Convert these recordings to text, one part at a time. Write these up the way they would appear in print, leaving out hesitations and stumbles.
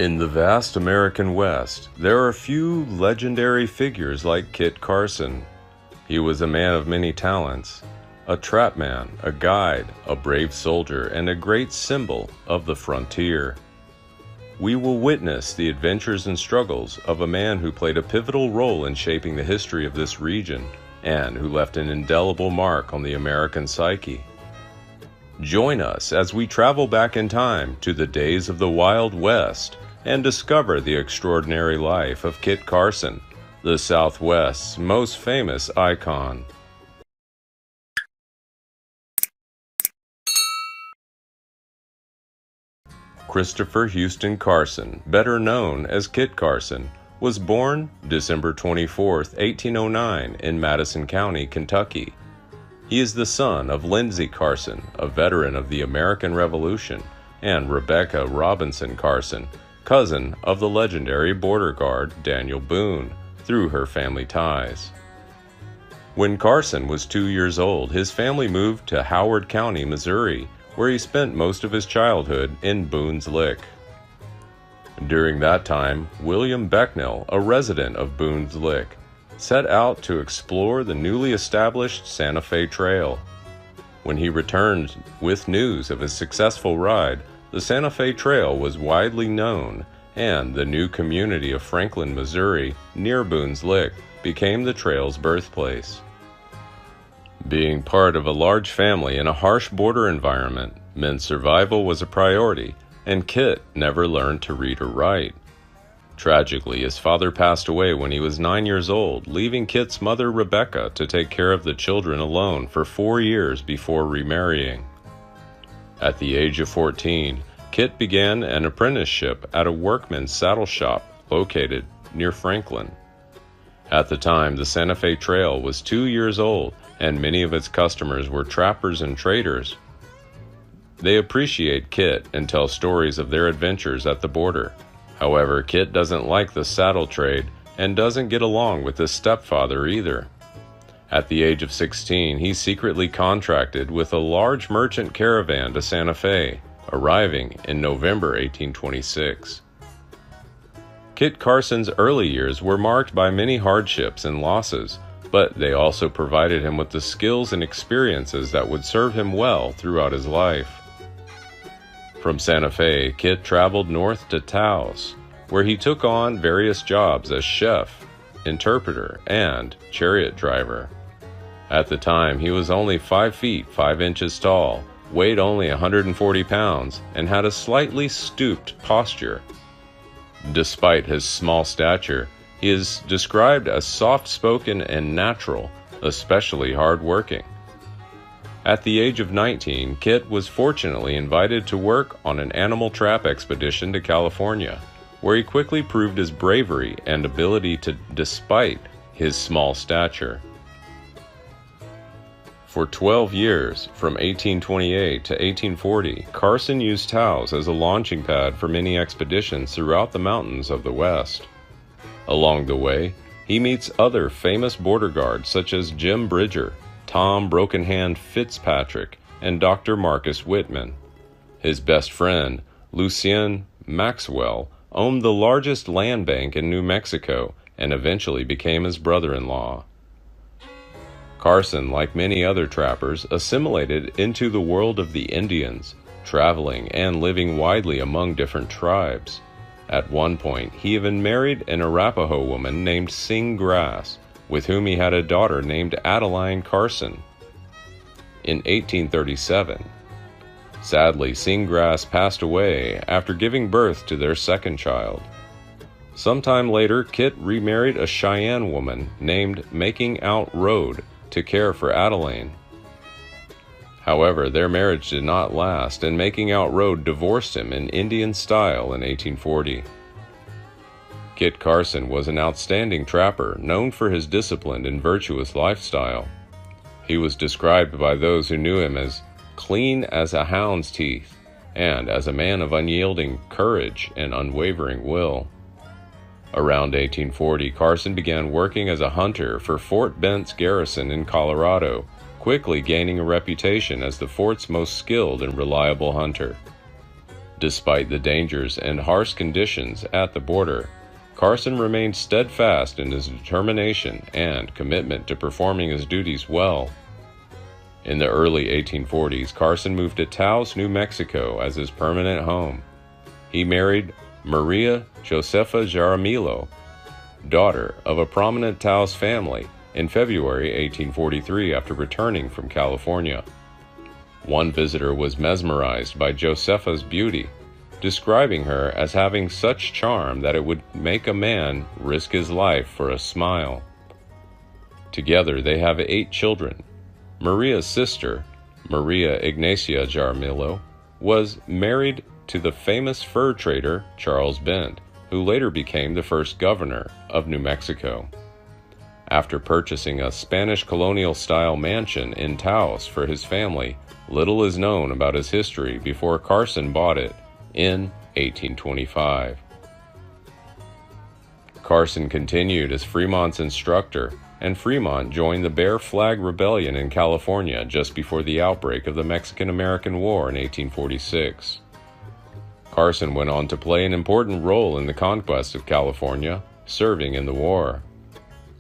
In the vast American West, there are few legendary figures like Kit Carson. He was a man of many talents, a trapman, a guide, a brave soldier, and a great symbol of the frontier. We will witness the adventures and struggles of a man who played a pivotal role in shaping the history of this region and who left an indelible mark on the American psyche. Join us as we travel back in time to the days of the Wild West and discover the extraordinary life of Kit Carson, the Southwest's most famous icon. Christopher Houston Carson, better known as Kit Carson, was born December 24, 1809 in Madison County, Kentucky. He is the son of Lindsey Carson, a veteran of the American Revolution, and Rebecca Robinson Carson, cousin of the legendary border guard Daniel Boone, through her family ties. When Carson was 2 years old, his family moved to Howard County, Missouri, where he spent most of his childhood in Boone's Lick. During that time, William Becknell, a resident of Boone's Lick, set out to explore the newly established Santa Fe Trail. When he returned with news of his successful ride, the Santa Fe Trail was widely known, and the new community of Franklin, Missouri, near Boone's Lick, became the trail's birthplace. Being part of a large family in a harsh border environment meant survival was a priority, and Kit never learned to read or write. Tragically, his father passed away when he was 9 years old, leaving Kit's mother Rebecca to take care of the children alone for 4 years before remarrying. At the age of 14, Kit began an apprenticeship at a workman's saddle shop located near Franklin. At the time, the Santa Fe Trail was 2 years old, and many of its customers were trappers and traders. They appreciate Kit and tell stories of their adventures at the border. However, Kit doesn't like the saddle trade and doesn't get along with his stepfather either. At the age of 16, he secretly contracted with a large merchant caravan to Santa Fe, arriving in November 1826. Kit Carson's early years were marked by many hardships and losses, but they also provided him with the skills and experiences that would serve him well throughout his life. From Santa Fe, Kit traveled north to Taos, where he took on various jobs as chef, interpreter, and chariot driver. At the time, he was only 5 feet 5 inches tall, weighed only 140 pounds, and had a slightly stooped posture. Despite his small stature, he is described as soft-spoken and natural, especially hard-working. At the age of 19, Kit was fortunately invited to work on an animal trap expedition to California, where he quickly proved his bravery and ability despite his small stature. For 12 years, from 1828 to 1840, Carson used Taos as a launching pad for many expeditions throughout the mountains of the West. Along the way, he meets other famous border guards such as Jim Bridger, Tom Broken Hand Fitzpatrick, and Dr. Marcus Whitman. His best friend, Lucien Maxwell, owned the largest land bank in New Mexico and eventually became his brother-in-law. Carson, like many other trappers, assimilated into the world of the Indians, traveling and living widely among different tribes. At one point, he even married an Arapaho woman named Sing Grass, with whom he had a daughter named Adeline Carson. In 1837, sadly, Sing Grass passed away after giving birth to their second child. Sometime later, Kit remarried a Cheyenne woman named Making Out Road to care for Adeline. However, their marriage did not last, and Making Out Road divorced him in Indian style in 1840. Kit Carson was an outstanding trapper, known for his disciplined and virtuous lifestyle. He was described by those who knew him as clean as a hound's teeth, and as a man of unyielding courage and unwavering will. Around 1840, Carson began working as a hunter for Fort Bent's garrison in Colorado, quickly gaining a reputation as the fort's most skilled and reliable hunter. Despite the dangers and harsh conditions at the border, Carson remained steadfast in his determination and commitment to performing his duties well. In the early 1840s, Carson moved to Taos, New Mexico as his permanent home. He married Maria Josefa Jaramillo, daughter of a prominent Taos family, in February 1843 after returning from California. One visitor was mesmerized by Josefa's beauty, describing her as having such charm that it would make a man risk his life for a smile. Together they have 8 children. Maria's sister, Maria Ignacia Jaramillo, was married to the famous fur trader Charles Bent, who later became the first governor of New Mexico. After purchasing a Spanish colonial-style mansion in Taos for his family, little is known about his history before Carson bought it in 1825. Carson continued as Fremont's instructor, and Fremont joined the Bear Flag Rebellion in California just before the outbreak of the Mexican-American War in 1846. Carson went on to play an important role in the conquest of California, serving in the war.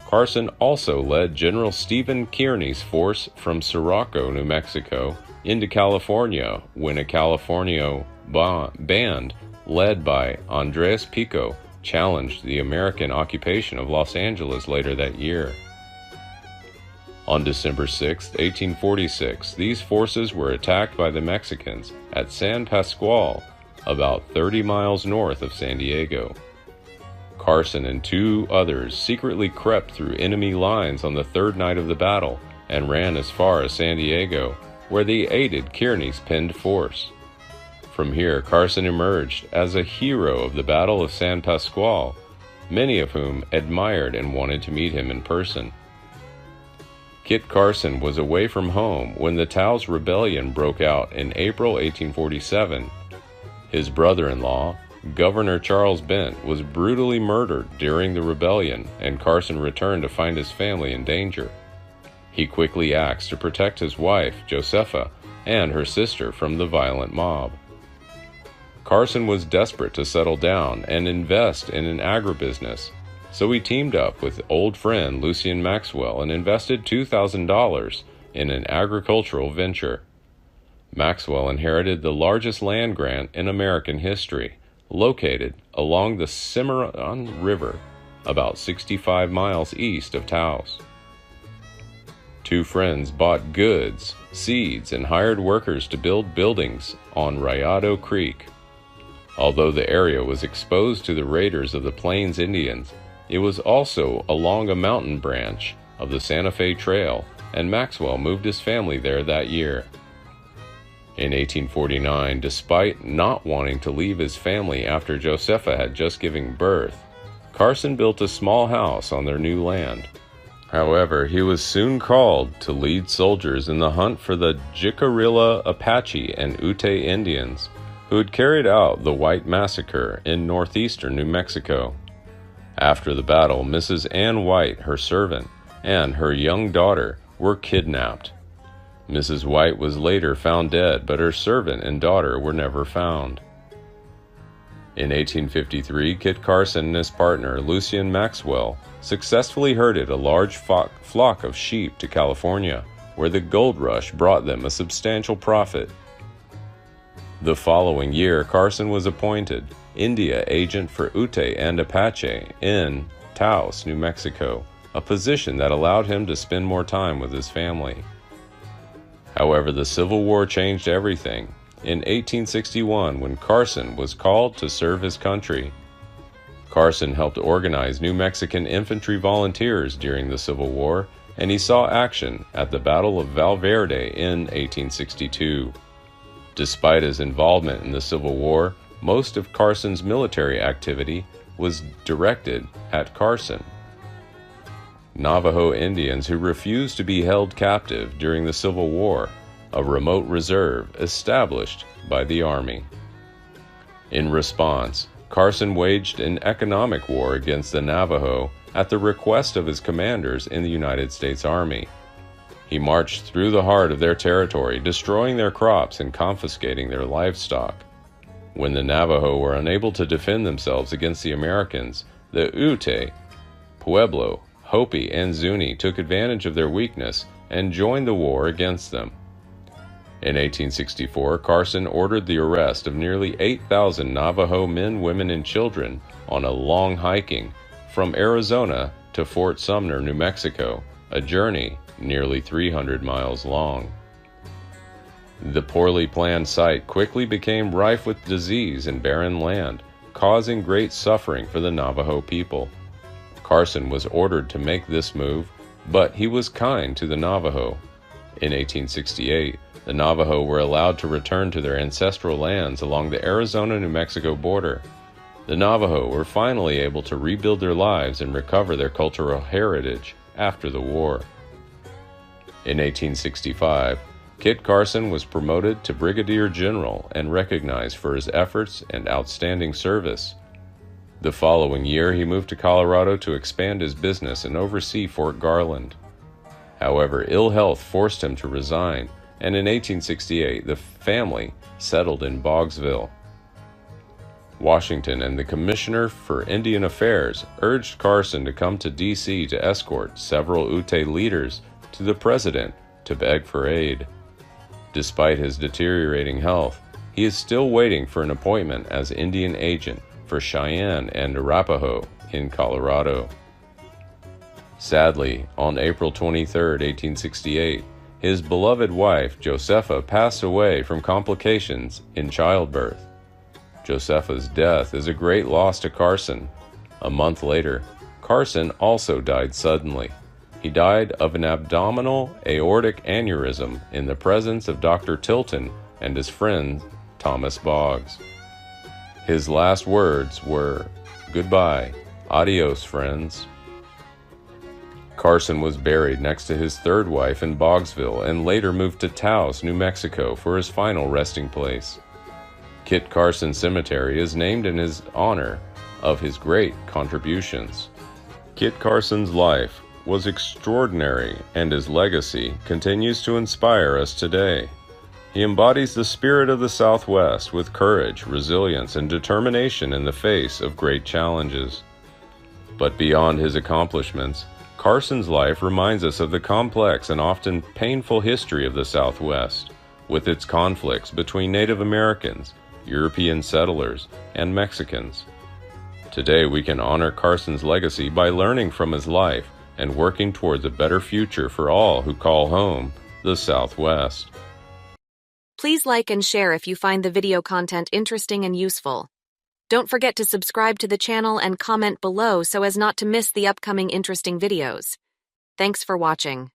Carson also led General Stephen Kearny's force from Sirocco, New Mexico, into California when a Californio band led by Andres Pico challenged the American occupation of Los Angeles later that year. On December 6, 1846, these forces were attacked by the Mexicans at San Pascual, about 30 miles north of San Diego. Carson and 2 others secretly crept through enemy lines on the 3rd night of the battle and ran as far as San Diego, where they aided Kearny's pinned force. From here, Carson emerged as a hero of the Battle of San Pascual, many of whom admired and wanted to meet him in person. Kit Carson was away from home when the Taos Rebellion broke out in April 1847. His brother-in-law, Governor Charles Bent, was brutally murdered during the rebellion, and Carson returned to find his family in danger. He quickly acts to protect his wife, Josefa, and her sister from the violent mob. Carson was desperate to settle down and invest in an agribusiness, so he teamed up with old friend Lucien Maxwell and invested $2,000 in an agricultural venture. Maxwell inherited the largest land grant in American history, located along the Cimarron River, about 65 miles east of Taos. 2 friends bought goods, seeds, and hired workers to build buildings on Rayado Creek. Although the area was exposed to the raiders of the Plains Indians, it was also along a mountain branch of the Santa Fe Trail, and Maxwell moved his family there that year. In 1849, despite not wanting to leave his family after Josefa had just given birth, Carson built a small house on their new land. However, he was soon called to lead soldiers in the hunt for the Jicarilla Apache and Ute Indians, who had carried out the White Massacre in northeastern New Mexico. After the battle, Mrs. Ann White, her servant, and her young daughter were kidnapped. Mrs. White was later found dead, but her servant and daughter were never found. In 1853, Kit Carson and his partner, Lucien Maxwell, successfully herded a large flock of sheep to California, where the gold rush brought them a substantial profit. The following year, Carson was appointed India agent for Ute and Apache in Taos, New Mexico, a position that allowed him to spend more time with his family. However, the Civil War changed everything. In 1861, when Carson was called to serve his country, Carson helped organize New Mexican infantry volunteers during the Civil War, and he saw action at the Battle of Valverde in 1862. Despite his involvement in the Civil War, most of Carson's military activity was directed at Carson. Navajo Indians who refused to be held captive during the Civil War, a remote reserve established by the Army. In response, Carson waged an economic war against the Navajo at the request of his commanders in the United States Army. He marched through the heart of their territory, destroying their crops and confiscating their livestock. When the Navajo were unable to defend themselves against the Americans, the Ute, Pueblo, Hopi, and Zuni took advantage of their weakness and joined the war against them. In 1864, Carson ordered the arrest of nearly 8,000 Navajo men, women, and children on a long hiking from Arizona to Fort Sumner, New Mexico, a journey nearly 300 miles long. The poorly planned site quickly became rife with disease and barren land, causing great suffering for the Navajo people. Carson was ordered to make this move, but he was kind to the Navajo. In 1868, the Navajo were allowed to return to their ancestral lands along the Arizona-New Mexico border. The Navajo were finally able to rebuild their lives and recover their cultural heritage after the war. In 1865, Kit Carson was promoted to Brigadier General and recognized for his efforts and outstanding service. The following year, he moved to Colorado to expand his business and oversee Fort Garland. However, ill health forced him to resign, and in 1868, the family settled in Boggsville. Washington and the Commissioner for Indian Affairs urged Carson to come to D.C. to escort several Ute leaders to the president to beg for aid. Despite his deteriorating health, he is still waiting for an appointment as Indian agent for Cheyenne and Arapaho in Colorado. Sadly, on April 23, 1868, his beloved wife, Josepha, passed away from complications in childbirth. Josepha's death is a great loss to Carson. A month later, Carson also died suddenly. He died of an abdominal aortic aneurysm in the presence of Dr. Tilton and his friend Thomas Boggs. His last words were, "Goodbye, adios, friends." Carson was buried next to his third wife in Boggsville and later moved to Taos, New Mexico for his final resting place. Kit Carson Cemetery is named in his honor of his great contributions. Kit Carson's life was extraordinary, and his legacy continues to inspire us today. He embodies the spirit of the Southwest with courage, resilience, and determination in the face of great challenges. But beyond his accomplishments, Carson's life reminds us of the complex and often painful history of the Southwest, with its conflicts between Native Americans, European settlers, and Mexicans. Today we can honor Carson's legacy by learning from his life and working towards a better future for all who call home the Southwest. Please like and share if you find the video content interesting and useful. Don't forget to subscribe to the channel and comment below so as not to miss the upcoming interesting videos. Thanks for watching.